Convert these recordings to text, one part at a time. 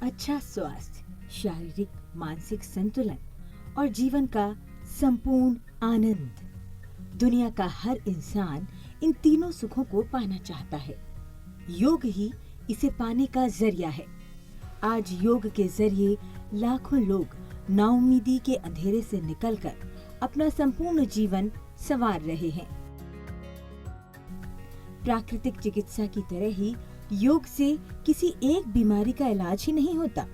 अच्छा स्वास्थ्य, शारीरिक मानसिक संतुलन और जीवन का संपूर्ण आनंद। दुनिया का हर इंसान इन तीनों सुखों को पाना चाहता है। योग ही इसे पाने का जरिया है। आज योग के जरिए लाखों लोग नाउम्मीदी के अंधेरे से निकलकर अपना संपूर्ण जीवन संवार रहे हैं। प्राकृतिक चिकित्सा की तरह ही योग से किसी एक बीमारी का इलाज ही नहीं होता,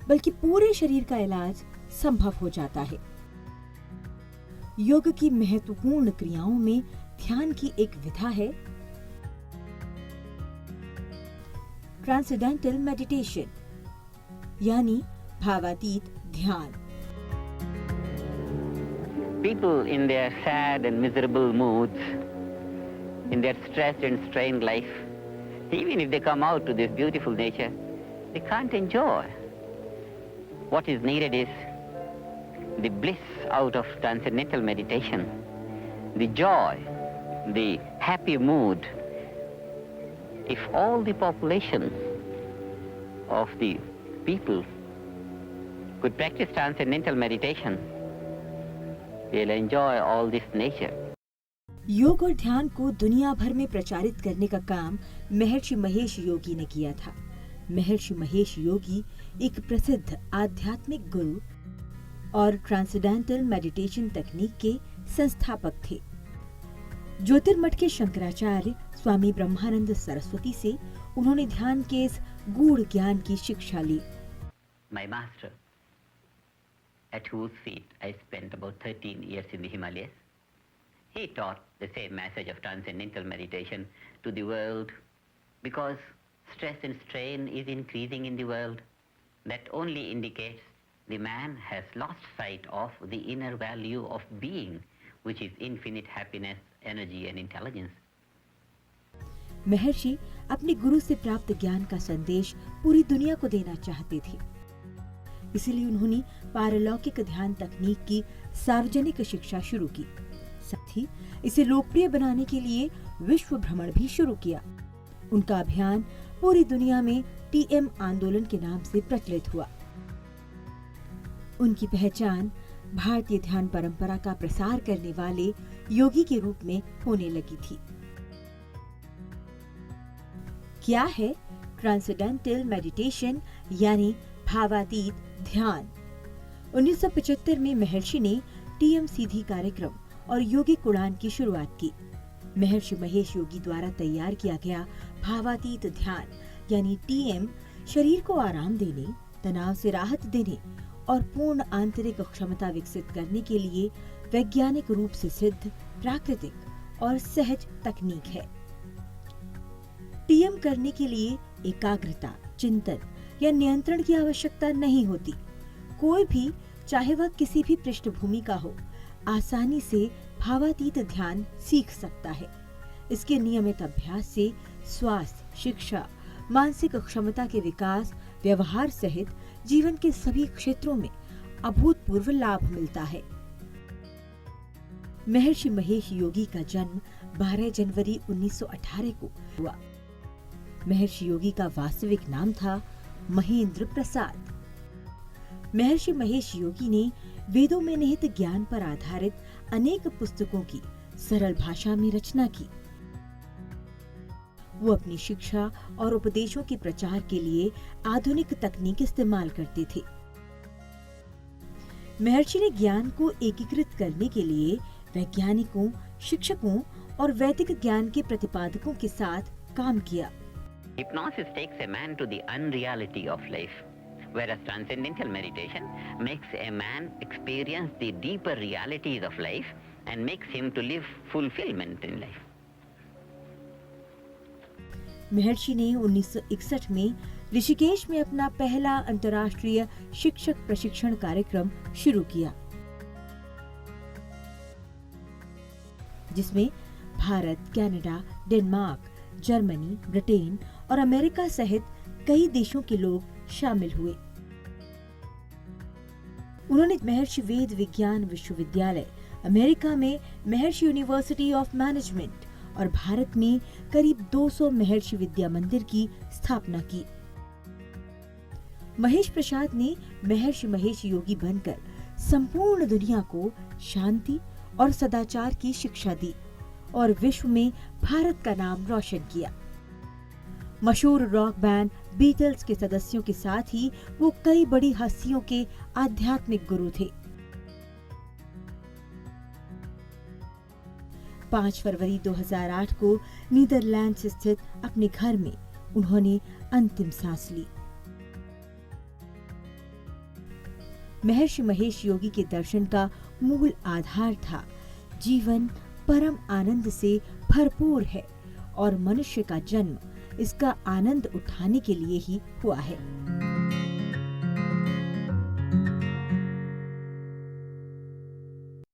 बल्कि पूरे शरीर का इलाज संभव हो जाता है। योग की महत्वपूर्ण क्रियाओं में ध्यान की एक विधा है ट्रांसेंडेंटल मेडिटेशन, यानी भावातीत ध्यान। People in their sad and miserable moods, in their stressed and strained life, even if they come out to this beautiful nature, they can't enjoy. What is needed is the bliss out of transcendental meditation, the joy, the happy mood. If all the population of the people could practice transcendental meditation, they'll enjoy all this nature. योग और ध्यान को दुनिया भर में प्रचारित करने का काम महर्षि महेश योगी ने किया था। महर्षि महेश योगी एक प्रसिद्ध आध्यात्मिक गुरु और ट्रांसेंडेंटल मेडिटेशन तकनीक के संस्थापक थे। ज्योतिर्मठ के शंकराचार्य स्वामी ब्रह्मानंद सरस्वती से उन्होंने ध्यान के इस गूढ़ ज्ञान की शिक्षा ली। My master, at whose feet I spent about 13 years in the Himalayas, he taught the same message of transcendental meditation to the world because stress and strain is increasing in the world. That only indicates the man has lost sight of the inner value of being, which is infinite happiness, energy and intelligence. महर्षि अपने गुरु से प्राप्त ज्ञान का संदेश पूरी दुनिया को देना चाहते थे। इसलिए उन्होंने पारलौकिक ध्यान तकनीक की सार्वजनिक शिक्षा शुरू की। साथ ही इसे लोकप्रिय बनाने के लिए विश्व भ्रमण भी शुरू किया। उनका अभियान पूरी दुनिया में टीएम आंदोलन के नाम से प्रचलित हुआ। उनकी पहचान भारतीय ध्यान परंपरा का प्रसार करने वाले योगी के रूप में होने लगी थी। क्या है ट्रांसेंडेंटल मेडिटेशन यानी भावातीत ध्यान? 1975 में महर्षि ने टीएम सीधी कार्यक्रम और योगिक उड़ान की शुरुआत की। महर्षि महेश योगी द्वारा तैयार किया गया भावातीत ध्यान यानी टीएम शरीर को आराम देने, तनाव से राहत देने और पूर्ण आंतरिक क्षमता विकसित करने के लिए वैज्ञानिक रूप से सिद्ध, प्राकृतिक और सहज तकनीक है। टीएम करने के लिए एकाग्रता, चिंतन या नियंत्रण की आवश्यकता नहीं होती। कोई भी, चाहे वह किसी भी पृष्ठभूमि का हो, आसानी से भावातीत ध्यान सीख सकता है। इसके नियमित अभ्यास से स्वास्थ्य, शिक्षा, मानसिक क्षमता के विकास, व्यवहार सहित जीवन के सभी क्षेत्रों में अभूतपूर्व लाभ मिलता है। महर्षि महेश योगी का जन्म 12 जनवरी 1918 को हुआ। महर्षि योगी का वास्तविक नाम था महेंद्र प्रसाद। महर्षि महेश योगी ने वेदों में निहित ज्ञान पर आधारित अनेक पुस्तकों की सरल भाषा में रचना की। वो अपनी शिक्षा और उपदेशों के प्रचार के लिए आधुनिक तकनीक इस्तेमाल करते थे। महर्षि ने ज्ञान को एकीकृत करने के लिए वैज्ञानिकों, शिक्षकों और वैदिक ज्ञान के प्रतिपादकों के साथ काम किया। Hypnosis takes a man to the unreality of life, whereas transcendental meditation makes a man experience the deeper realities of life and makes him to live fulfillment in life. महर्षि ने 1961 में ऋषिकेश में अपना पहला अंतर्राष्ट्रीय शिक्षक प्रशिक्षण कार्यक्रम शुरू किया, जिसमें Bharat, Canada, Denmark, Germany, Britain और अमेरिका सहित कई देशों के लोग शामिल हुए। उन्होंने महर्षि वेद विज्ञान विश्वविद्यालय, अमेरिका में महर्षि यूनिवर्सिटी ऑफ मैनेजमेंट और भारत में करीब 200 महर्षि विद्या मंदिर की स्थापना की। महेश प्रसाद ने महर्षि महेश योगी बनकर संपूर्ण दुनिया को शांति और सदाचार की शिक्षा दी और विश्व में भारत का नाम रोशन किया। मशहूर रॉक बैंड बीटल्स के सदस्यों के साथ ही वो कई बड़ी हस्तियों के आध्यात्मिक गुरु थे। 5 फरवरी 2008 को नीदरलैंड्स स्थित अपने घर में उन्होंने अंतिम सांस ली। महर्षि महेश योगी के दर्शन का मूल आधार था, जीवन परम आनंद से भरपूर है और मनुष्य का जन्म इसका आनंद उठाने के लिए ही हुआ है।